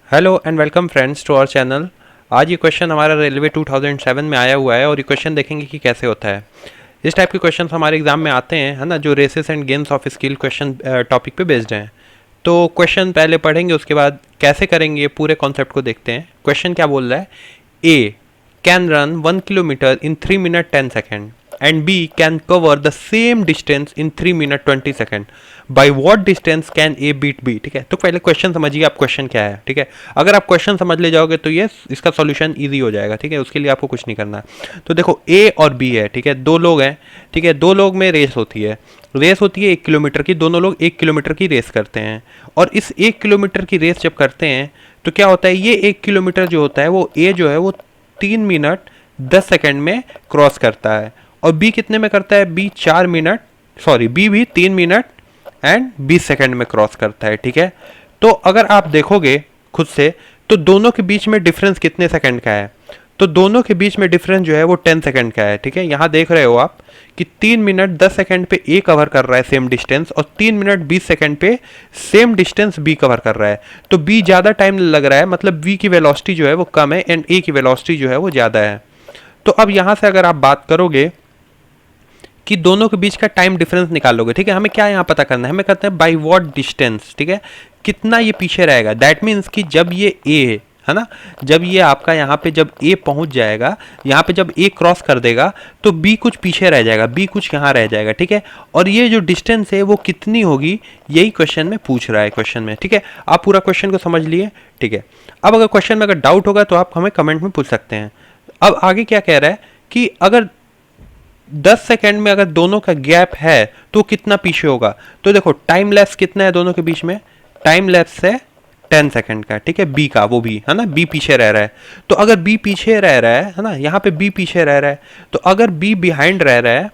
Hello and welcome friends to our channel. आज ये question हमारा रेलवे 2007 में आया हुआ है और ये क्वेश्चन देखेंगे कि कैसे होता है। इस टाइप के क्वेश्चन हमारे एग्जाम में आते हैं, है ना, जो races and games of skill question topic पे बेस्ड हैं। तो क्वेश्चन पहले पढ़ेंगे, उसके बाद कैसे करेंगे पूरे कॉन्सेप्ट को देखते हैं। क्वेश्चन क्या बोल रहा है? A can run 1 kilometre in 3 minute 10 second and B can cover the same distance in 3 minute 20 second. By what distance can A beat B? ठीक है, तो पहले क्वेश्चन समझिए आप क्वेश्चन क्या है। ठीक है, अगर आप क्वेश्चन समझ ले जाओगे तो ये इसका सॉल्यूशन इजी हो जाएगा। ठीक है, उसके लिए आपको कुछ नहीं करना। तो देखो A और B है, ठीक है, दो लोग हैं। ठीक है, दो लोग में रेस होती है। रेस होती है 1 किलोमीटर की, दोनों लोग 1 किलोमीटर की रेस करते हैं। और इस 1 किलोमीटर की रेस जब करते हैं तो क्या होता है, ये 1 किलोमीटर जो होता है वो A जो है वो 3 मिनट 10 सेकेंड में क्रॉस करता है। और बी कितने में करता है? बी 4 मिनट, सॉरी, बी भी 3 मिनट एंड 20 सेकेंड में क्रॉस करता है। ठीक है, तो अगर आप देखोगे खुद से तो दोनों के बीच में डिफरेंस कितने सेकंड का है? तो दोनों के बीच में डिफरेंस जो है वो 10 सेकंड का है। ठीक है, यहाँ देख रहे हो आप कि 3 मिनट 10 सेकंड पे ए कवर कर रहा है सेम डिस्टेंस, और 3 मिनट 20 सेकंड पे सेम डिस्टेंस बी कवर कर रहा है। तो बी ज़्यादा टाइम लग रहा है, मतलब बी की वेलोसिटी जो है वो कम है एंड ए की वेलोसिटी जो है वो ज़्यादा है। तो अब यहाँ से अगर आप बात करोगे कि दोनों के बीच का टाइम डिफरेंस निकालोगे, ठीक है, हमें क्या यहाँ पता करना है? हमें कहते हैं बाई वॉट डिस्टेंस। ठीक है, कितना ये पीछे रहेगा। दैट मीन्स कि जब ये ए है ना, जब ये आपका यहाँ पे जब ए पहुंच जाएगा, यहाँ पे जब ए क्रॉस कर देगा तो बी कुछ पीछे रह जाएगा, बी कुछ यहाँ रह जाएगा। ठीक है, और ये जो डिस्टेंस है वो कितनी होगी, यही क्वेश्चन में पूछ रहा है क्वेश्चन में। ठीक है, आप पूरा क्वेश्चन को समझ लिए। ठीक है, अब अगर क्वेश्चन में अगर डाउट होगा तो आप हमें कमेंट में पूछ सकते हैं। अब आगे क्या कह रहा है कि अगर 10 सेकेंड में अगर दोनों का गैप है तो कितना पीछे होगा? तो देखो टाइम लैप्स कितना है दोनों के बीच में? टाइम लैप्स है 10 सेकेंड का। ठीक है, बी का, वो भी है ना, बी पीछे रह रहा है। तो अगर बी पीछे रह रहा है ना, यहाँ पे बी पीछे रह रहा है, तो अगर बी बिहाइंड रह रहा है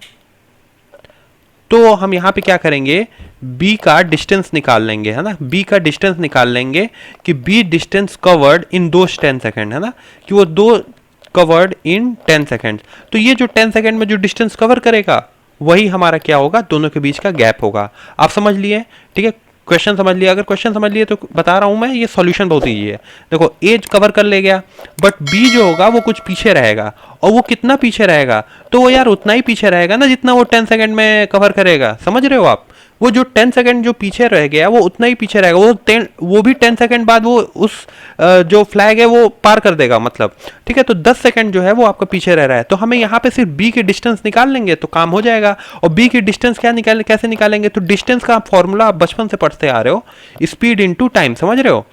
तो हम यहाँ पे क्या करेंगे, बी का डिस्टेंस निकाल लेंगे, है ना, बी का डिस्टेंस निकाल लेंगे कि बी डिस्टेंस कवर्ड इन दो 10 सेकेंड, है ना, कि वो दो कवर्ड इन 10 सेकेंड। तो ये जो 10 सेकेंड में जो डिस्टेंस कवर करेगा वही हमारा क्या होगा, दोनों के बीच का गैप होगा। आप समझ लिए? ठीक है, क्वेश्चन समझ लिया? अगर क्वेश्चन समझ लिए तो बता रहा हूं मैं, ये सॉल्यूशन बहुत ईजी है। देखो ए कवर कर ले गया, बट बी जो होगा वो कुछ पीछे रहेगा। और वो कितना पीछे रहेगा? तो वो यार उतना ही पीछे रहेगा ना जितना वो 10 सेकेंड में कवर करेगा। समझ रहे हो आप? वो जो 10 सेकंड जो पीछे रह गया वो उतना ही पीछे रहेगा। वो भी 10 सेकंड बाद वो उस जो फ्लैग है वो पार कर देगा, मतलब। ठीक है, तो 10 सेकंड जो है वो आपका पीछे रह रहा है। तो हमें यहाँ पे सिर्फ बी की डिस्टेंस निकाल लेंगे तो काम हो जाएगा। और बी की डिस्टेंस कैसे निकालेंगे? तो डिस्टेंस का फॉर्मूला आप बचपन से पढ़ते आ रहे हो, स्पीड इंटू टाइम। समझ रहे हो?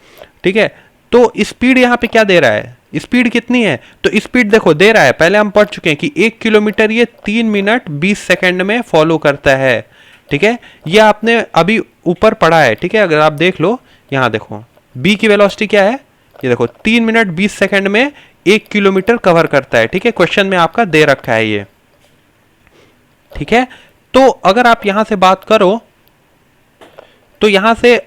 ठीक है, तो स्पीड यहाँ पे क्या दे रहा है, स्पीड कितनी है? तो स्पीड देखो दे रहा है, पहले हम पढ़ चुके हैं कि 1 किलोमीटर ये 3 मिनट 20 सेकंड में फॉलो करता है। ठीक है, ये आपने अभी ऊपर पढ़ा है। ठीक है, अगर आप देख लो, यहाँ देखो बी की वेलोसिटी क्या है, ये देखो 3 मिनट 20 सेकंड में 1 किलोमीटर कवर करता है। ठीक है, क्वेश्चन में आपका दे रखा है ये। ठीक है, तो अगर आप यहां से बात करो तो यहां से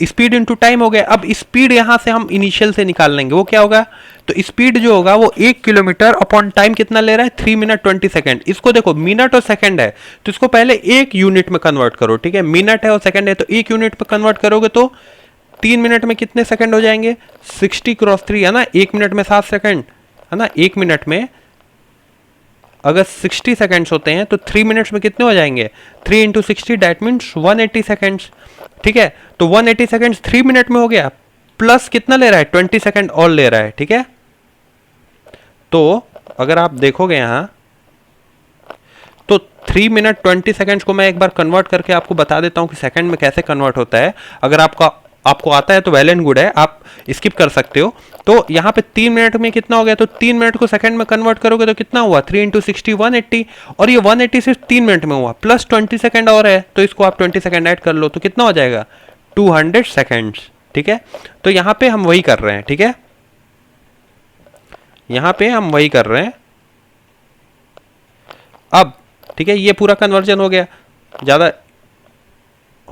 स्पीड इनटू टाइम हो गया। अब स्पीड यहां से हम इनिशियल से निकाल लेंगे, वो क्या होगा? तो स्पीड जो होगा वो 1 किलोमीटर अपॉन टाइम कितना ले रहा है? 3 मिनट 20 सेकंड। इसको देखो मिनट और सेकंड है तो इसको पहले एक यूनिट में कन्वर्ट करो। ठीक है, मिनट है और सेकंड है तो एक यूनिट में कन्वर्ट करोगे तो 3 मिनट में कितने सेकंड हो जाएंगे? 60 क्रॉस 3, है ना, 1 मिनट में 7 सेकंड, है ना। 1 मिनट में अगर 60 सेकंड्स होते हैं तो 3 मिनट्स में कितने हो जाएंगे? 3 इंटू 60 दैट मीन्स 180 सेकंड्स। ठीक है, तो 180 सेकंड्स 3 मिनट में हो गया, प्लस कितना ले रहा है? 20 सेकंड और ले रहा है। ठीक है, तो अगर आप देखोगे यहां तो 3 मिनट 20 सेकंड्स को मैं एक बार कन्वर्ट करके आपको बता देता हूं कि सेकंड में कैसे कन्वर्ट होता है। अगर आपको आता है तो वेल एंड गुड है, आप स्किप कर सकते हो। तो यहाँ पे 3 मिनट में कितना हो गया? तो 3 मिनट को सेकंड में कन्वर्ट करोगे तो कितना हुआ? 3 इंटू 60 180, और ये 180 सिर्फ 3 मिनट में हुआ, प्लस 20 सेकंड और है तो इसको आप 20 सेकंड ऐड कर लो तो कितना हो जाएगा? 200 सेकंड्स। ठीक है, तो यहाँ पे हम वही कर रहे हैं। ठीक है, यहाँ पे हम वही कर रहे हैं अब। ठीक है, ये पूरा कन्वर्जन हो गया, ज़्यादा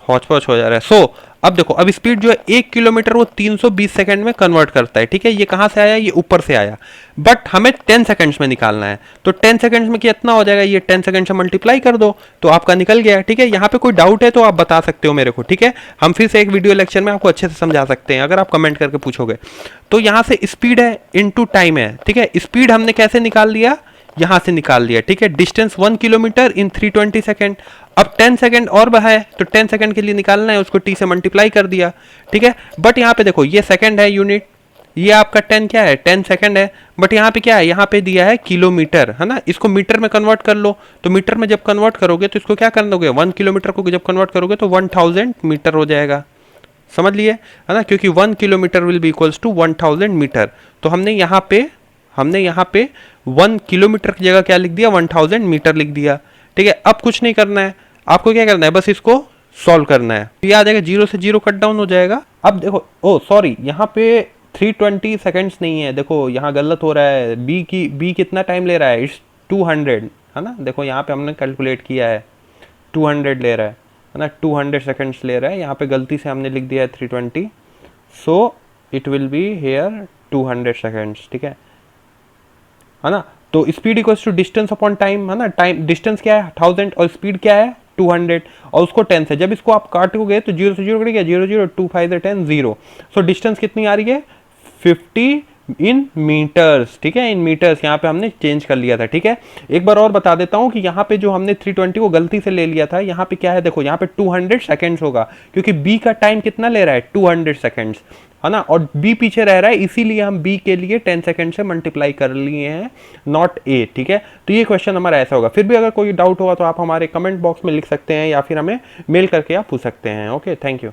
हौच पौच हो जा रहा है। सो अब देखो, अब स्पीड जो है 1 किलोमीटर वो 320 सेकंड में कन्वर्ट करता है, ठीक है। ये कहाँ से आया, ये ऊपर से आया, बट हमें 10 सेकंड्स में निकालना है। तो 10 सेकंड्स में कितना हो जाएगा, ये 10 सेकंड से मल्टीप्लाई कर दो तो आपका निकल गया, ठीक है। यहाँ पे कोई डाउट है तो आप बता सकते हो मेरे को, ठीक है। हम फिर से एक वीडियो लेक्चर में आपको अच्छे से समझा सकते हैं अगर आप कमेंट करके पूछोगे। तो यहाँ से स्पीड है इनटू टाइम है, ठीक है। स्पीड हमने कैसे निकाल लिया, यहां से निकाल लिया, ठीक है। डिस्टेंस 1 किलोमीटर इन 320 सेकंड। अब 10 सेकंड और बढ़ाए तो 10 सेकंड के लिए निकालना है, उसको टी से मल्टीप्लाई कर दिया, ठीक है। बट यहाँ पे देखो ये सेकंड है यूनिट, ये आपका 10 क्या है, 10 सेकंड है। बट यहाँ पे क्या है, यहाँ पे दिया है किलोमीटर, है ना। इसको मीटर में कन्वर्ट कर लो, तो मीटर में जब कन्वर्ट करोगे तो इसको क्या कर दोगे, 1 किलोमीटर को जब कन्वर्ट करोगे तो 1000 मीटर हो जाएगा, समझ लिए, है ना। क्योंकि 1 kilometre will be equals to 1000 metre. तो हमने यहाँ पे 1 किलोमीटर की जगह क्या लिख दिया, 1000 मीटर लिख दिया, ठीक है। अब कुछ नहीं करना है, आपको क्या करना है, बस इसको सॉल्व करना है। ये आ जाएगा, 0 से 0 कट डाउन हो जाएगा। अब देखो, ओ सॉरी, यहाँ पे 320 सेकंड्स नहीं है, देखो यहाँ गलत हो रहा है। बी कितना टाइम ले रहा है, इट्स 200, है ना। देखो यहाँ पे हमने कैलकुलेट किया है 200 ले रहा है ना, 200 सेकंड्स ले रहा है। यहाँ पे गलती से हमने लिख दिया है 320, so it will be here 200 seconds, ठीक है ना। तो speed equals to distance upon time, है ना। टाइम डिस्टेंस क्या है 1000 और स्पीड क्या है 200 और उसको 10 से जब इसको आप काटोगे तो 0 से 0 कट गया, 0 0 2 5 10 0। सो डिस्टेंस कितनी आ रही है 50 इन मीटर्स, ठीक है। इन मीटर्स यहाँ पे हमने चेंज कर लिया था, ठीक है। एक बार और बता देता हूँ कि यहाँ पे जो हमने 320 को गलती से ले लिया था, यहाँ पे क्या है देखो, यहाँ पे 200 सेकंड्स होगा क्योंकि बी का टाइम कितना ले रहा है 200 सेकंड्स, है ना। और बी पीछे रह रहा है, इसीलिए हम बी के लिए 10 सेकंड से मल्टीप्लाई कर लिए हैं, नॉट ए, ठीक है। तो ये क्वेश्चन हमारा ऐसा होगा। फिर भी अगर कोई डाउट होगा तो आप हमारे कमेंट बॉक्स में लिख सकते हैं या फिर हमें मेल करके आप पूछ सकते हैं। Okay, thank you.